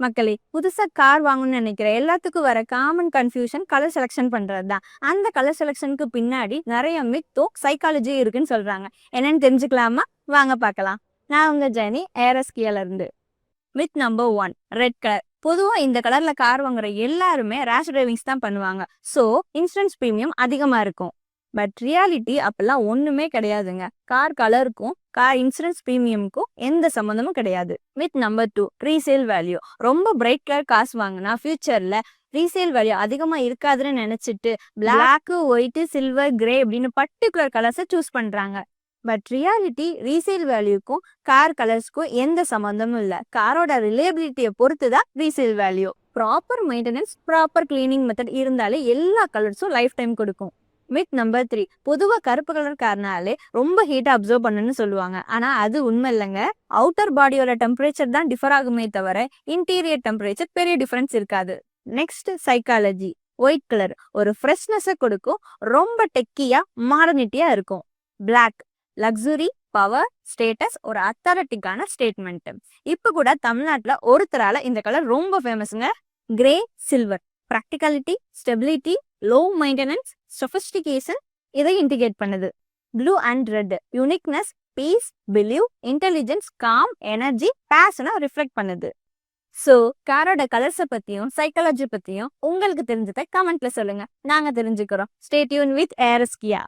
மக்களே, புதுசா கார் வாங்கணும்னு நினைக்கிற எல்லாத்துக்கும் வர காமன் கன்ஃபியூஷன் கலர் செலக்ஷன் பண்றது தான். அந்த கலர் செலக்ஷனுக்கு பின்னாடி நிறைய மித்தோ சைக்காலஜி இருக்குன்னு சொல்றாங்க. என்னன்னு தெரிஞ்சுக்கலாமா? வாங்க பார்க்கலாம். நான் உங்க ஜெனி ஏரஸ்கியால இருந்து. Myth number 1, red colour. பொதுவா இந்த கலர்ல கார் வாங்குற எல்லாருமே ரேஷ் டிரைவிங்ஸ் தான் பண்ணுவாங்க. ஸோ இன்சூரன்ஸ் ப்ரீமியம் அதிகமா இருக்கும். பட் ரியாலிட்டி அப்பெல்லாம் ஒண்ணுமே கிடையாதுங்க. கார் கலருக்கும் கார் இன்சூரன்ஸ் ப்ரீமியமுக்கும் எந்த சம்மந்தமும் கிடையாது. Myth number 2, resale value. ரொம்ப பிரைட் கலர் காசு வாங்கினா ஃபியூச்சர்ல ரீசேல் வேல்யூ அதிகமா இருக்காதுன்னு நினைச்சிட்டு பிளாக், ஒயிட், சில்வர், கிரே அப்படின்னு பர்டிகுலர் கலர்ஸை சூஸ் பண்றாங்க. பட் ரியாலிட்டி ரீசேல் வேல்யூக்கும் கார் கலர்ஸ்க்கும் எந்த சம்மந்தமும் இல்லை. காரோட ரிலேபிலிட்டியை பொறுத்து தான் resale value. Proper maintenance, proper cleaning method இருந்தாலே எல்லா கலர்ஸும் லைஃப் டைம் கொடுக்கும். மித் நம்பர் 3, பொதுவா கருப்பு கலர் கார்னாலே ரொம்ப ஹீட்டை அப்சர்வ் பண்ணுன்னு சொல்லுவாங்க. ஆனா அது உண்மை இல்லைங்க. அவுட்டர் பாடியோட டெம்பரேச்சர் தான் டிஃபர் ஆகுமே தவிர இன்டீரியர் டெம்பரேச்சர் பெரிய டிஃபரன்ஸ் இருக்காது. Next psychology. ஒயிட் கலர் ஒரு ஃப்ரெஷ்னஸை கொடுக்கும், ரொம்ப டெக்கியா மாடர்னிட்டியா இருக்கும். பிளாக் லக்ஸுரி, பவர், ஸ்டேட்டஸ், ஒரு அத்தாரிட்டிக்கான ஸ்டேட்மெண்ட். இப்ப கூட தமிழ்நாட்டுல ஒருத்தரால இந்த கலர் ரொம்ப ஃபேமஸ்ங்க. Grey, silver practicality, stability, low maintenance, sophistication இதை இண்டிகேட் பண்ணுது. Blue and red uniqueness, peace, believe, intelligence, calm, energy, பேஷனை ரிஃப்ளெக்ட் பண்ணுது. ஸோ காரோட கலர்ஸை பத்தியும் சைக்காலஜி பத்தியும் உங்களுக்கு தெரிஞ்சதை கமெண்ட்ல சொல்லுங்க. நாங்க தெரிஞ்சுக்கிறோம். Stay tune with ஏரஸ்கியா.